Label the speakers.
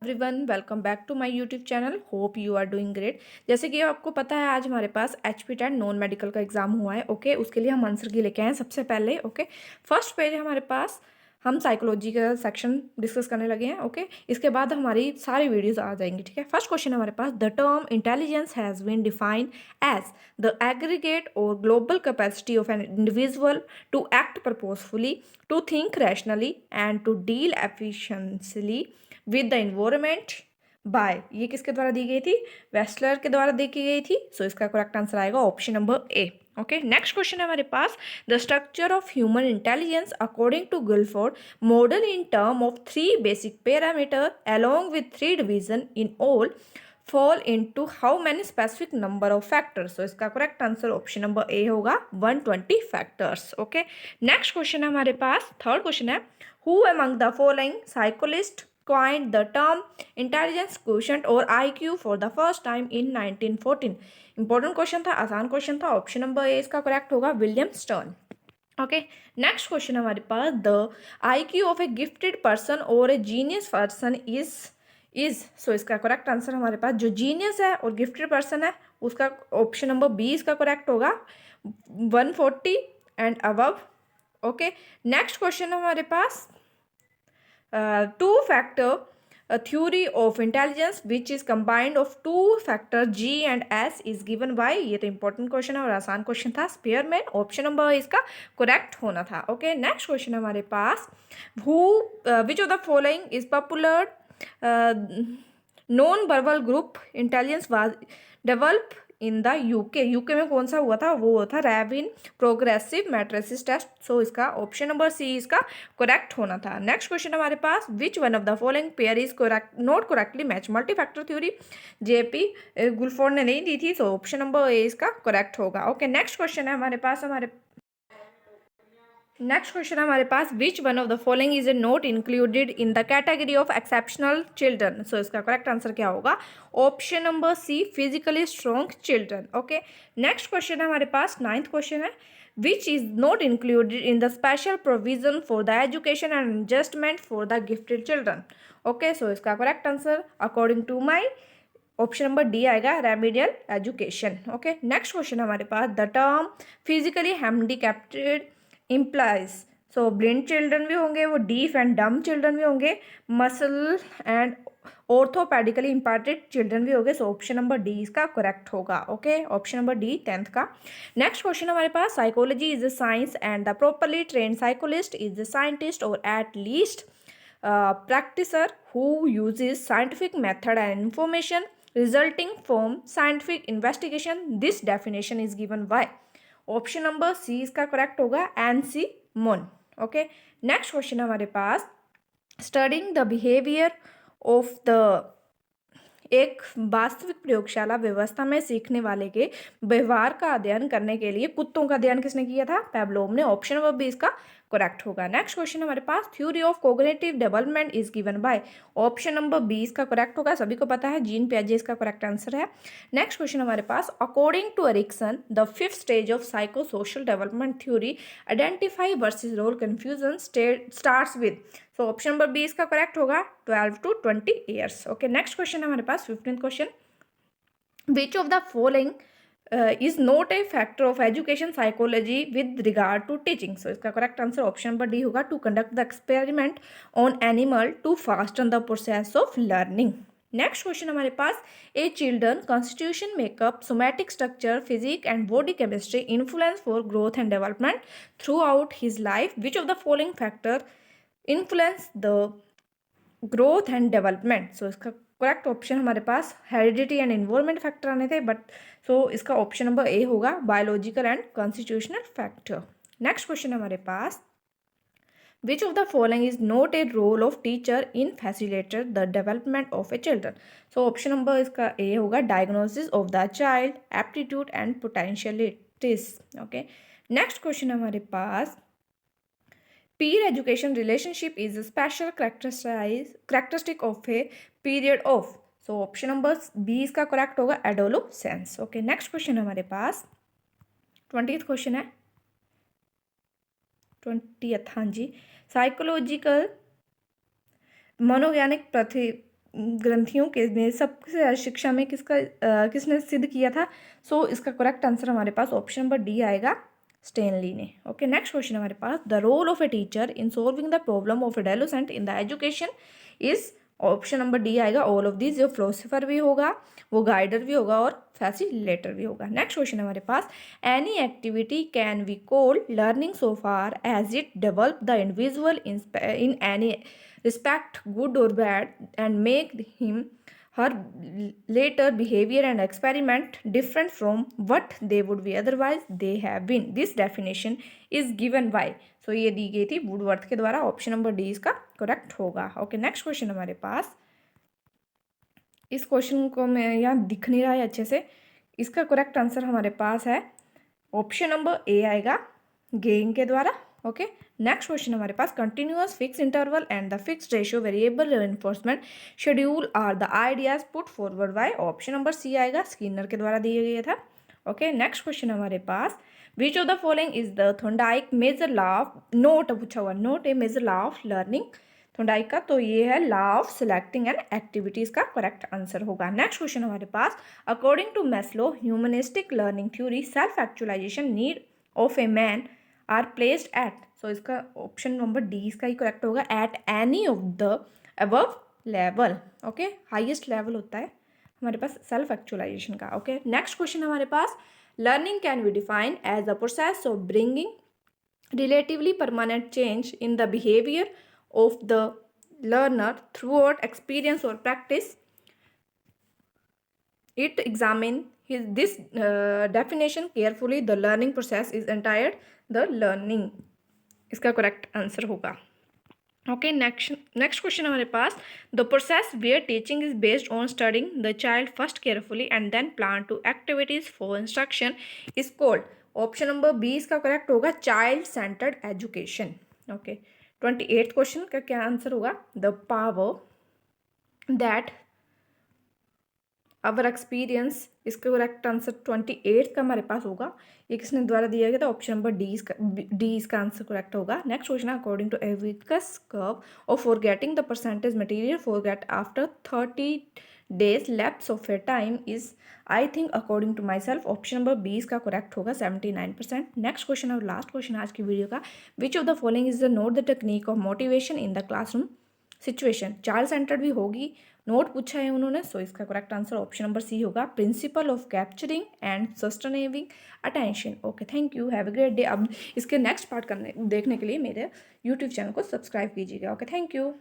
Speaker 1: Everyone, welcome back to my YouTube channel. Hope you are doing great. जैसे कि आपको पता है, आज हमारे पास HP10 नॉन मेडिकल का एग्जाम हुआ है। ओके, उसके लिए हम आंसर की लेके आए हैं। सबसे पहले फर्स्ट पेज हमारे पास, हम साइकोलॉजी का सेक्शन डिस्कस करने लगे हैं। ओके, इसके बाद हमारी सारी वीडियोस आ जाएंगी। ठीक है, फर्स्ट क्वेश्चन हमारे पास, the term intelligence has been defined as the aggregate or global capacity of an individual to act purposefully, to think rationally and to deal efficiently with the environment by. ये किसके द्वारा दी गई थी? Wechsler के द्वारा दी गई थी। सो इसका करेक्ट आंसर आएगा option number A. Okay, next question है हमारे पास, the structure of human intelligence according to Guilford model in term of 3 basic parameter along with 3 division in all fall into how many specific number of factors? So इसका correct answer option number A होगा 120 factors. Okay, next question है हमारे पास, third question है, who among the following psychologist coined the term intelligence quotient or IQ for the first time in 1914? Important question था, आसान question था। Option number ए इसका correct होगा, William Stern. Okay, next question हमारे पास, the IQ of a gifted person or a genius person is so इसका correct answer हमारे पास, जो जीनियस है और गिफ्टेड पर्सन है उसका ऑप्शन नंबर बी इसका करेक्ट होगा, 140 and above. Okay, next question हमारे पास, two factor a theory of intelligence which is combined of two factor G and S is given by। ये तो इंपॉर्टेंट क्वेश्चन है और आसान क्वेश्चन था, स्पेयरमैन। ऑप्शन नंबर इसका करेक्ट होना था। ओके, नेक्स्ट क्वेश्चन हमारे पास, who which of the following is popular non verbal group intelligence was develop in the UK में कौन सा हुआ था? वो था रैबिन प्रोग्रेसिव मैट्रिसेस टेस्ट। सो इसका ऑप्शन नंबर सी इसका करेक्ट होना था। नेक्स्ट क्वेश्चन हमारे पास, which one of the following pair is correct not correctly match multi factor theory? J P Guilford ने नहीं दी थी, सो ऑप्शन नंबर ए इसका करेक्ट होगा। ओके, नेक्स्ट क्वेश्चन है हमारे पास, नेक्स्ट क्वेश्चन हमारे पास, which one of the following is a not included in the category of exceptional children? So इसका करेक्ट आंसर क्या होगा? Option number C, physically strong children. Okay, next question हमारे पास, ninth question है, which is not included in the special provision for the education and adjustment for the gifted children? Okay, so इसका correct answer according to my option number D आएगा, remedial education. Okay, next question हमारे पास, the term physically handicapped implies, so blind children भी होंगे, वो deaf and dumb children भी होंगे, muscle and orthopedically impaired children भी होंगे। सो ऑप्शन नंबर डी इसका करेक्ट होगा। Okay, option number D 10th का। नेक्स्ट क्वेश्चन हमारे पास, psychology is a science and the properly trained psychologist is a scientist or at least practitioner who uses scientific method and information resulting from scientific investigation. This definition is given by। Option number C इसका correct होगा, एनसी मोन। Okay, next question हमारे पास, studying the behaviour of the, एक वास्तविक प्रयोगशाला व्यवस्था में सीखने वाले के व्यवहार का अध्ययन करने के लिए कुत्तों का अध्ययन किसने किया था? पेवलोव ने। ऑप्शन नंबर बी इसका करेक्ट होगा। नेक्स्ट क्वेश्चन हमारे पास, theory of cognitive development is given by. Option number B इसका करेक्ट होगा, सभी को पता है, जीन पियाजे इसका करेक्ट आंसर है। नेक्स्ट क्वेश्चन हमारे पास, according to Erikson the 5th stage of psychosocial development theory identify versus role confusion starts with. So option number B इसका करेक्ट होगा, 12 to 20 years. Okay, next question हमारे पास, 15th question, which of the following is not a factor of education psychology with regard to teaching? So इसका correct answer option number D होगा, to conduct the experiment on animal to fasten the process of learning. Next question हमारे पास, a children constitution makeup somatic structure physique and body chemistry influence for growth and development throughout his life, which of the following factor influence the growth and development? So इसका correct option हमारे पास heredity and environment factor आने थे, but so इसका option number A होगा, biological and constitutional factor. Next question हमारे पास, which of the following is not a role of teacher in facilitate the development of a children? So option number इसका A होगा, diagnosis of the child aptitude and potentialities. Okay, next question हमारे पास, peer education relationship is a special characteristic of a period of। So option number B इसका correct होगा, adolescence. Okay, next question हमारे पास 20th question है, 20th, हाँ जी, psychological मनोवैज्ञानिक ग्रंथियों के ने सबसे ज़्यादा शिक्षा में किसने सिद्ध किया था? सो इसका करेक्ट आंसर हमारे पास ऑप्शन नंबर डी आएगा, स्टेनली ने। ओके, नेक्स्ट क्वेश्चन हमारे पास, the role of a teacher in solving the problem of adolescent in the education is, option number D आएगा ऑल ऑफ दिस। जो फिलोसोफर भी होगा, वो गाइडर भी होगा और फैसिलेटर भी होगा। नेक्स्ट क्वेश्चन हमारे पास, any activity can be called learning so far as it develop the individual in any respect, good or bad, and make him her later behavior and experiment different from what they would be otherwise they have been. This definition is given by, so ये दी गई थी Woodworth के द्वारा। Option number D इसका correct होगा। Okay, next question हमारे पास, इस question को मैं यहाँ दिख नहीं रहा है अच्छे से, इसका करेक्ट आंसर हमारे पास है ऑप्शन नंबर ए आएगा, गेइंग के द्वारा। ओके, नेक्स्ट क्वेश्चन हमारे पास, continuous fix interval and the fixed ratio variable reinforcement schedule are the ideas put forward by, option number C आएगा, स्किनर के द्वारा दिया गया था। ओके, नेक्स्ट क्वेश्चन हमारे पास, which of the following is the Thorndike major law of, not पूछा हुआ, not a major law of learning Thorndike का, तो ये है law of selecting and activities का करेक्ट आंसर होगा। नेक्स्ट क्वेश्चन हमारे पास, according to Maslow humanistic learning theory self actualization need of a man are placed at, so इसका option number D इसका ही करेक्ट होगा, at any of the above level. Okay, highest level होता है हमारे पास सेल्फ एक्चुअलाइजेशन का। Okay, next question हमारे पास, learning can be defined as the process of bringing relatively permanent change in the behaviour of the learner throughout experience और practice. It examine this definition carefully. The learning process is entire the learning. इसका correct answer होगा। Okay, next question हमारे पास, the process where teaching is based on studying the child first carefully and then plan to activities for instruction is called, option number B इसका correct होगा, child centred education. Okay, 28th question का क्या answer होगा, the power that our experience, इसका correct answer 28 का हमारे पास होगा, ये किसने द्वारा दिया गया था, ऑप्शन नंबर डी इसका आंसर करेक्ट होगा। नेक्स्ट क्वेश्चन, अकॉर्डिंग टू एविकस curve of forgetting the percentage material forget after 30 days lapse of a time is, I think according to my self, option number B इसका correct होगा, 79%। Next question और last question आज की video का, which of the following is the not the technique of motivation in the classroom situation, child centred भी होगी, note पूछा है उन्होंने, सो इसका correct answer option number C होगा, principle of capturing and sustaining attention. Okay, thank you, have a great day. अब इसके next part देखने के लिए मेरे यूट्यूब चैनल को सब्सक्राइब कीजिएगा। Okay, thank you.